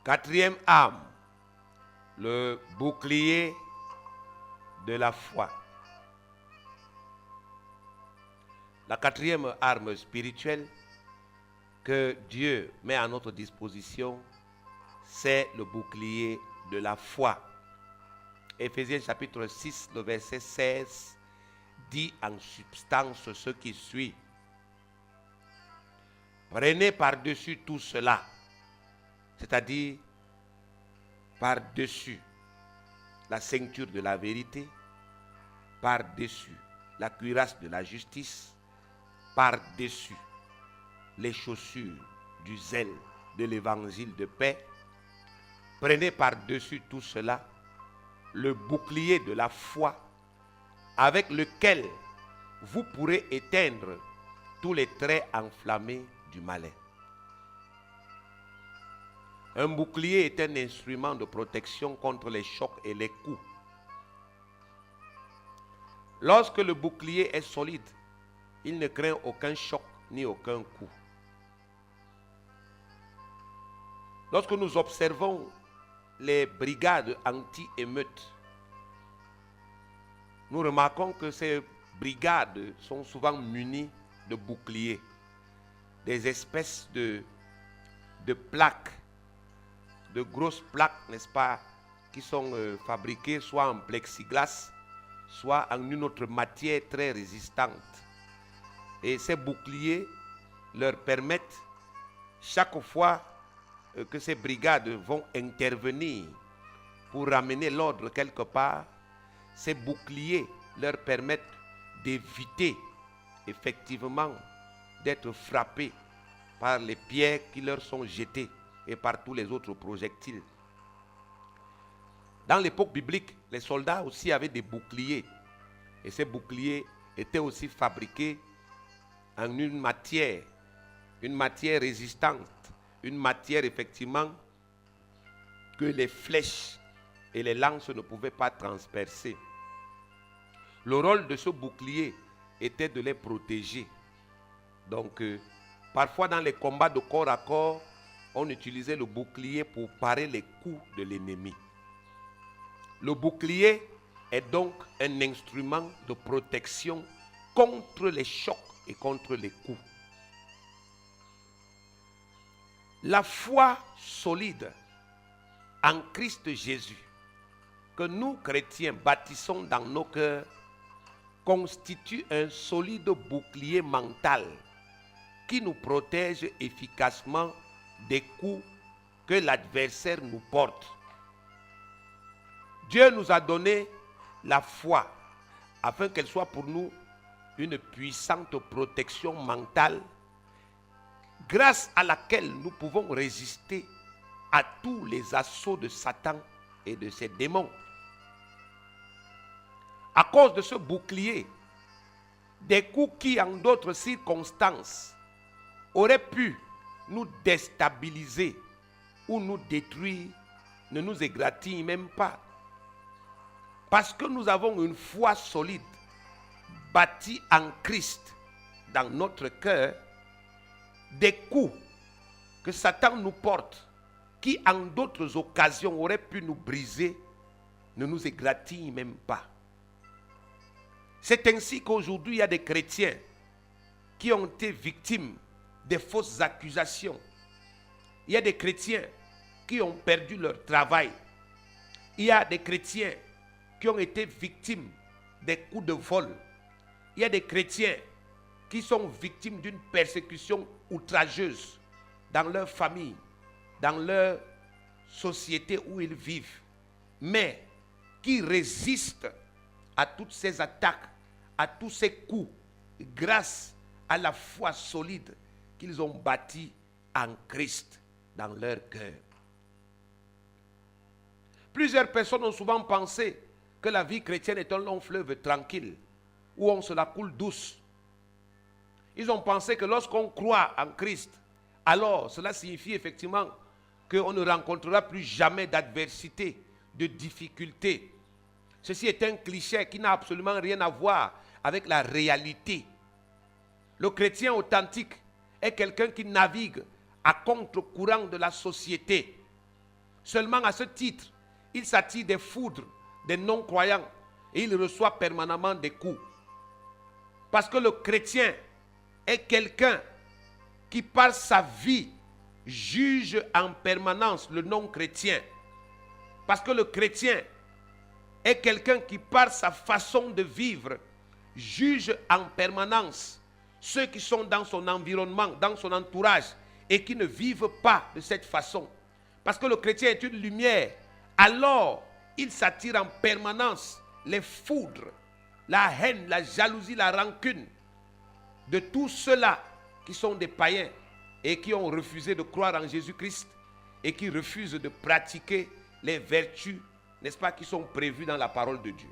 Quatrième arme, le bouclier de la foi. La quatrième arme spirituelle que Dieu met à notre disposition, c'est le bouclier de la foi. Éphésiens chapitre 6, le verset 16, dit en substance ce qui suit. Prenez par-dessus tout cela, c'est-à-dire par-dessus la ceinture de la vérité, par-dessus la cuirasse de la justice, par-dessus les chaussures du zèle de l'évangile de paix. Prenez par-dessus tout cela le bouclier de la foi avec lequel vous pourrez éteindre tous les traits enflammés du malin. Un bouclier est un instrument de protection contre les chocs et les coups. Lorsque le bouclier est solide, il ne craint aucun choc ni aucun coup. Lorsque nous observons les brigades anti-émeutes, nous remarquons que ces brigades sont souvent munies de boucliers, des espèces de plaques, de grosses plaques, n'est-ce pas, qui sont fabriquées soit en plexiglas, soit en une autre matière très résistante. Et ces boucliers leur permettent, chaque fois que ces brigades vont intervenir pour ramener l'ordre quelque part, ces boucliers leur permettent d'éviter effectivement d'être frappés par les pierres qui leur sont jetées et par tous les autres projectiles. Dans l'époque biblique, les soldats aussi avaient des boucliers. Et ces boucliers étaient aussi fabriqués en une matière résistante, une matière effectivement que les flèches et les lances ne pouvaient pas transpercer. Le rôle de ce bouclier était de les protéger. Donc, parfois dans les combats de corps à corps, on utilisait le bouclier pour parer les coups de l'ennemi. Le bouclier est donc un instrument de protection contre les chocs et contre les coups. La foi solide en Christ Jésus, que nous chrétiens bâtissons dans nos cœurs, constitue un solide bouclier mental qui nous protège efficacement des coups que l'adversaire nous porte. Dieu nous a donné la foi afin qu'elle soit pour nous une puissante protection mentale grâce à laquelle nous pouvons résister à tous les assauts de Satan et de ses démons. À cause de ce bouclier, des coups qui en d'autres circonstances auraient pu nous déstabiliser ou nous détruire ne nous égratignent même pas. Parce que nous avons une foi solide, bâtie en Christ dans notre cœur, des coups que Satan nous porte, qui en d'autres occasions auraient pu nous briser, ne nous égratignent même pas. C'est ainsi qu'aujourd'hui, il y a des chrétiens qui ont été victimes des fausses accusations. Il y a des chrétiens qui ont perdu leur travail. Il y a des chrétiens qui ont été victimes des coups de vol. Il y a des chrétiens qui sont victimes d'une persécution outrageuse dans leur famille, dans leur société où ils vivent, mais qui résistent à toutes ces attaques, à tous ces coups, grâce à la foi solide qu'ils ont bâtie en Christ dans leur cœur. Plusieurs personnes ont souvent pensé que la vie chrétienne est un long fleuve tranquille, où on se la coule douce. Ils ont pensé que lorsqu'on croit en Christ, alors cela signifie effectivement qu'on ne rencontrera plus jamais d'adversité, de difficulté. Ceci est un cliché qui n'a absolument rien à voir avec la réalité. Le chrétien authentique est quelqu'un qui navigue à contre-courant de la société. Seulement à ce titre, il s'attire des foudres des non-croyants et il reçoit permanemment des coups. Parce que le chrétien est quelqu'un qui par sa vie juge en permanence le non-chrétien. Parce que le chrétien est quelqu'un qui par sa façon de vivre juge en permanence ceux qui sont dans son environnement, dans son entourage et qui ne vivent pas de cette façon. Parce que le chrétien est une lumière, alors il s'attire en permanence les foudres, la haine, la jalousie, la rancune de tous ceux-là qui sont des païens et qui ont refusé de croire en Jésus-Christ et qui refusent de pratiquer les vertus, n'est-ce pas, qui sont prévues dans la parole de Dieu.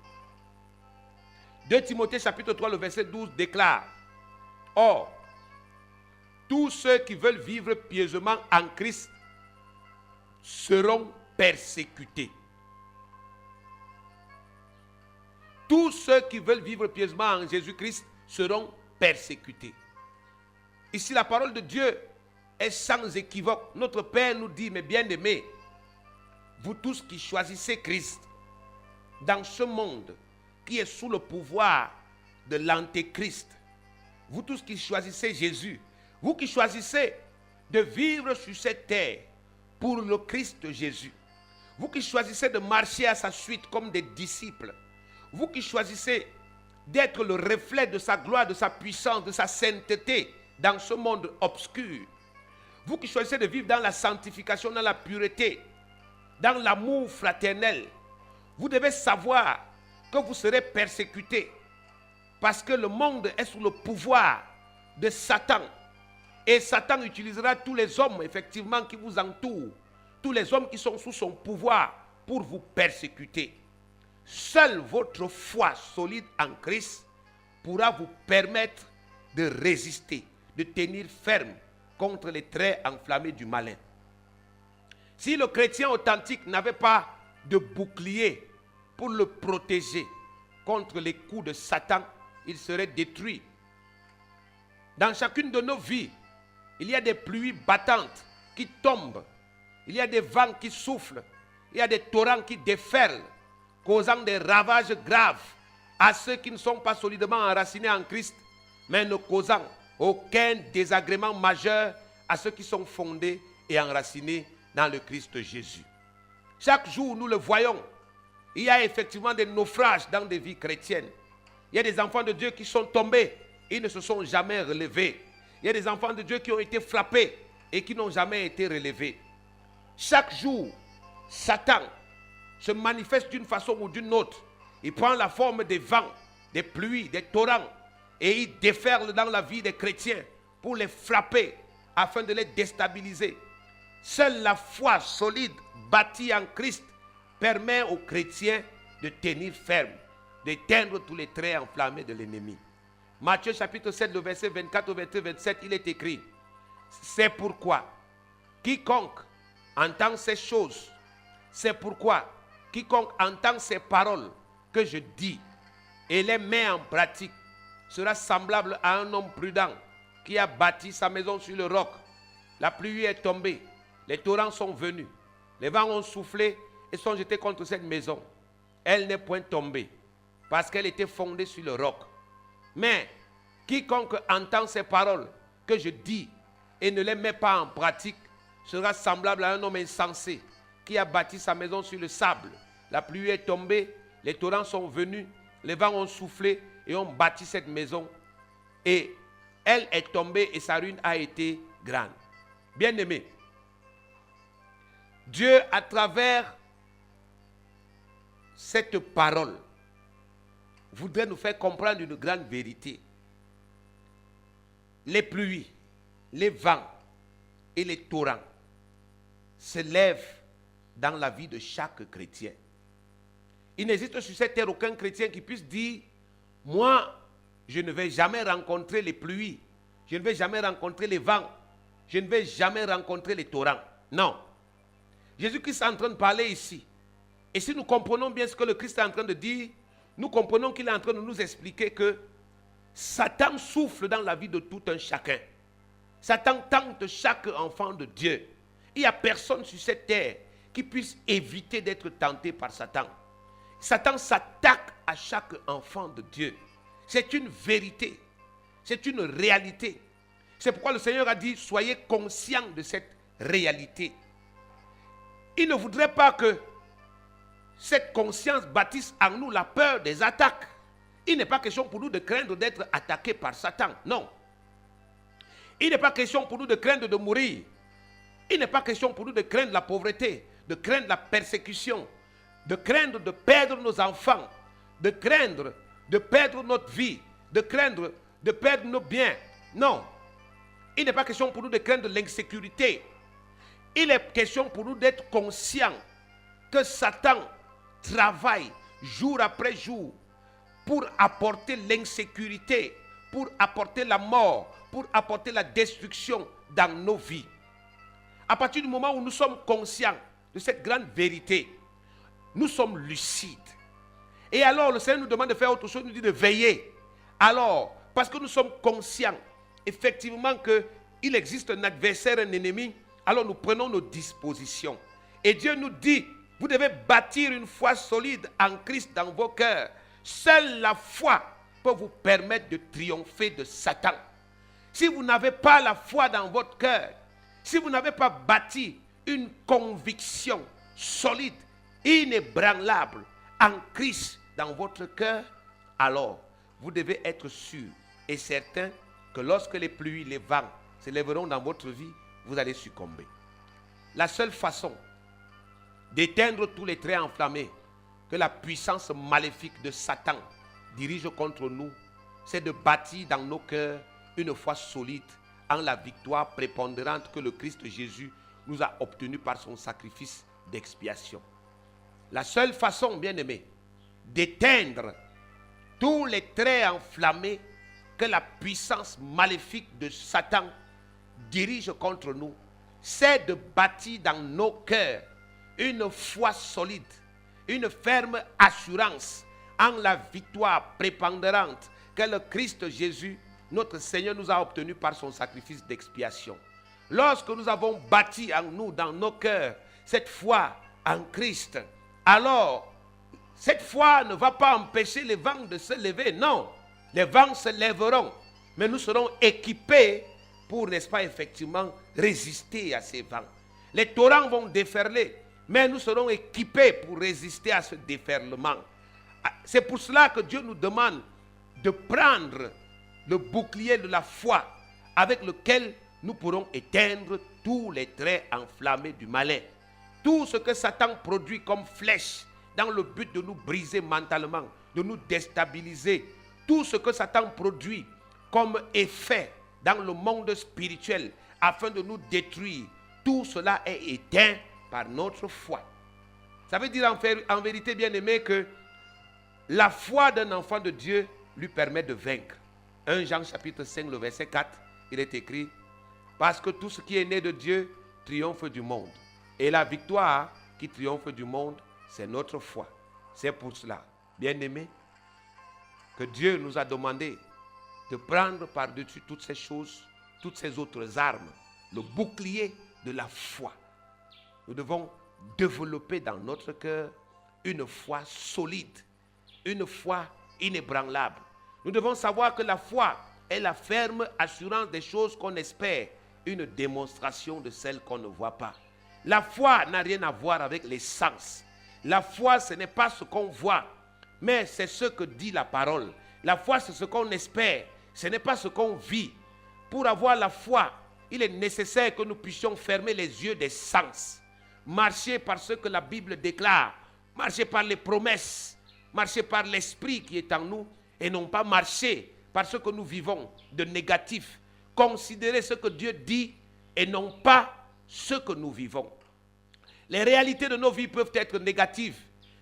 2 Timothée chapitre 3, le verset 12 déclare: Or, tous ceux qui veulent vivre pieusement en Christ seront persécutés. Tous ceux qui veulent vivre pieusement en Jésus-Christ seront persécutés. Ici, la parole de Dieu est sans équivoque. Notre Père nous dit: mes bien-aimés, vous tous qui choisissez Christ dans ce monde qui est sous le pouvoir de l'antéchrist, vous tous qui choisissez Jésus, vous qui choisissez de vivre sur cette terre pour le Christ Jésus, vous qui choisissez de marcher à sa suite comme des disciples, vous qui choisissez d'être le reflet de sa gloire, de sa puissance, de sa sainteté dans ce monde obscur, vous qui choisissez de vivre dans la sanctification, dans la pureté, dans l'amour fraternel, vous devez savoir que vous serez persécutés parce que le monde est sous le pouvoir de Satan. Et Satan utilisera tous les hommes, effectivement, qui vous entourent, tous les hommes qui sont sous son pouvoir pour vous persécuter. Seule votre foi solide en Christ pourra vous permettre de résister, de tenir ferme contre les traits enflammés du malin. Si le chrétien authentique n'avait pas de bouclier pour le protéger contre les coups de Satan, il serait détruit. Dans chacune de nos vies, il y a des pluies battantes qui tombent, il y a des vents qui soufflent, il y a des torrents qui déferlent, causant des ravages graves à ceux qui ne sont pas solidement enracinés en Christ, mais ne causant aucun désagrément majeur à ceux qui sont fondés et enracinés dans le Christ Jésus. Chaque jour, nous le voyons, il y a effectivement des naufrages dans des vies chrétiennes. Il y a des enfants de Dieu qui sont tombés, ils ne se sont jamais relevés. Il y a des enfants de Dieu qui ont été frappés et qui n'ont jamais été relevés. Chaque jour, Satan se manifeste d'une façon ou d'une autre. Il prend la forme des vents, des pluies, des torrents et il déferle dans la vie des chrétiens pour les frapper afin de les déstabiliser. Seule la foi solide bâtie en Christ permet aux chrétiens de tenir ferme, d'éteindre tous les traits enflammés de l'ennemi. Matthieu chapitre 7, le verset 24 au verset 27, il est écrit: c'est pourquoi quiconque entend ces choses, c'est pourquoi quiconque entend ces paroles que je dis et les met en pratique sera semblable à un homme prudent qui a bâti sa maison sur le roc. La pluie est tombée, les torrents sont venus, les vents ont soufflé et sont jetés contre cette maison. Elle n'est point tombée parce qu'elle était fondée sur le roc. Mais quiconque entend ces paroles que je dis et ne les met pas en pratique sera semblable à un homme insensé qui a bâti sa maison sur le sable. La pluie est tombée, les torrents sont venus, les vents ont soufflé et ont bâti cette maison. Et elle est tombée et sa ruine a été grande. Bien-aimés, Dieu, à travers cette parole, voudrait nous faire comprendre une grande vérité. Les pluies, les vents et les torrents se lèvent dans la vie de chaque chrétien. Il n'existe sur cette terre aucun chrétien qui puisse dire: moi, je ne vais jamais rencontrer les pluies, je ne vais jamais rencontrer les vents, je ne vais jamais rencontrer les torrents. Non. Jésus-Christ est en train de parler ici. Et si nous comprenons bien ce que le Christ est en train de dire, nous comprenons qu'il est en train de nous expliquer que Satan souffle dans la vie de tout un chacun. Satan tente chaque enfant de Dieu. Il n'y a personne sur cette terre qui puisse éviter d'être tenté par Satan. Satan s'attaque à chaque enfant de Dieu. C'est une vérité. C'est une réalité. C'est pourquoi le Seigneur a dit, soyez conscients de cette réalité. Il ne voudrait pas que cette conscience bâtisse en nous la peur des attaques. Il n'est pas question pour nous de craindre d'être attaqués par Satan. Non. Il n'est pas question pour nous de craindre de mourir. Il n'est pas question pour nous de craindre la pauvreté, de craindre la persécution, de craindre de perdre nos enfants, de craindre de perdre notre vie, de craindre de perdre nos biens. Non. Il n'est pas question pour nous de craindre l'insécurité. Il est question pour nous d'être conscients que Satan travaille jour après jour pour apporter l'insécurité, pour apporter la mort, pour apporter la destruction dans nos vies. À partir du moment où nous sommes conscients de cette grande vérité, nous sommes lucides. Et alors le Seigneur nous demande de faire autre chose, il nous dit de veiller. Alors, parce que nous sommes conscients effectivement qu'il existe un adversaire, un ennemi, alors nous prenons nos dispositions. Et Dieu nous dit, vous devez bâtir une foi solide en Christ dans vos cœurs. Seule la foi peut vous permettre de triompher de Satan. Si vous n'avez pas la foi dans votre cœur, si vous n'avez pas bâti une conviction solide, inébranlable en Christ dans votre cœur, alors vous devez être sûr et certain que lorsque les pluies, les vents se lèveront dans votre vie, vous allez succomber. La seule façon d'éteindre tous les traits enflammés que la puissance maléfique de Satan dirige contre nous, c'est de bâtir dans nos cœurs une foi solide en la victoire prépondérante que le Christ Jésus nous a obtenue par son sacrifice d'expiation. La seule façon, bien-aimés, d'éteindre tous les traits enflammés que la puissance maléfique de Satan dirige contre nous, c'est de bâtir dans nos cœurs une foi solide, une ferme assurance en la victoire prépondérante que le Christ Jésus, notre Seigneur, nous a obtenue par son sacrifice d'expiation. Lorsque nous avons bâti en nous, dans nos cœurs, cette foi en Christ, alors cette foi ne va pas empêcher les vents de se lever. Non, les vents se lèveront, mais nous serons équipés pour, n'est-ce pas, effectivement, résister à ces vents. Les torrents vont déferler, mais nous serons équipés pour résister à ce déferlement. C'est pour cela que Dieu nous demande de prendre le bouclier de la foi avec lequel nous pourrons éteindre tous les traits enflammés du malin. Tout ce que Satan produit comme flèche dans le but de nous briser mentalement, de nous déstabiliser, tout ce que Satan produit comme effet dans le monde spirituel afin de nous détruire, tout cela est éteint par notre foi. Ça veut dire en vérité, bien aimé, que la foi d'un enfant de Dieu lui permet de vaincre. 1 Jean chapitre 5, le verset 4, il est écrit, parce que tout ce qui est né de Dieu triomphe du monde. Et la victoire qui triomphe du monde, c'est notre foi. C'est pour cela, bien aimé, que Dieu nous a demandé de prendre par-dessus toutes ces choses, toutes ces autres armes, le bouclier de la foi. Nous devons développer dans notre cœur une foi solide, une foi inébranlable. Nous devons savoir que la foi est la ferme assurance des choses qu'on espère, une démonstration de celles qu'on ne voit pas. La foi n'a rien à voir avec les sens. La foi, ce n'est pas ce qu'on voit, mais c'est ce que dit la parole. La foi, c'est ce qu'on espère, ce n'est pas ce qu'on vit. Pour avoir la foi, il est nécessaire que nous puissions fermer les yeux des sens, marcher par ce que la Bible déclare, marcher par les promesses, marcher par l'esprit qui est en nous et non pas marcher par ce que nous vivons de négatif. Considérer ce que Dieu dit et non pas ce que nous vivons. Les réalités de nos vies peuvent être négatives,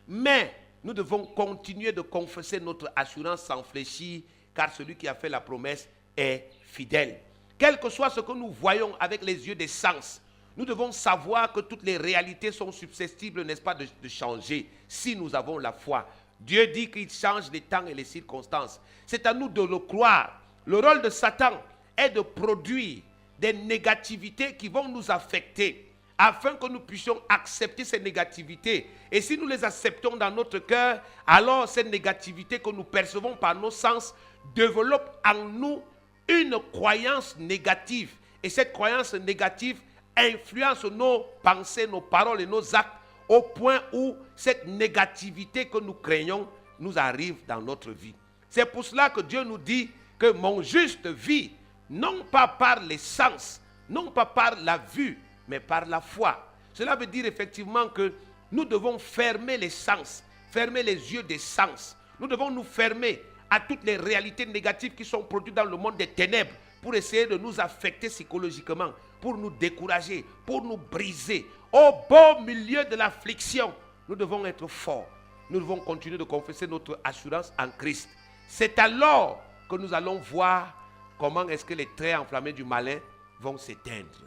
mais nous devons continuer de confesser notre assurance sans fléchir, car celui qui a fait la promesse est fidèle. Quel que soit ce que nous voyons avec les yeux des sens, nous devons savoir que toutes les réalités sont susceptibles, n'est-ce pas, de changer si nous avons la foi. Dieu dit qu'il change les temps et les circonstances. C'est à nous de le croire. Le rôle de Satan est de produire des négativités qui vont nous affecter afin que nous puissions accepter ces négativités. Et si nous les acceptons dans notre cœur, alors cette négativité que nous percevons par nos sens développe en nous une croyance négative. Et cette croyance négative influence nos pensées, nos paroles et nos actes au point où cette négativité que nous craignons nous arrive dans notre vie. C'est pour cela que Dieu nous dit que mon juste vit, non pas par les sens, non pas par la vue, mais par la foi. Cela veut dire effectivement que nous devons fermer les sens, fermer les yeux des sens. Nous devons nous fermer à toutes les réalités négatives qui sont produites dans le monde des ténèbres pour essayer de nous affecter psychologiquement, pour nous décourager, pour nous briser. Au beau milieu de l'affliction, nous devons être forts. Nous devons continuer de confesser notre assurance en Christ. C'est alors que nous allons voir comment est-ce que les traits enflammés du malin vont s'éteindre.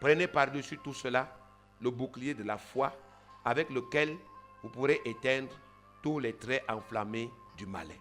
Prenez par-dessus tout cela le bouclier de la foi avec lequel vous pourrez éteindre tous les traits enflammés du malin.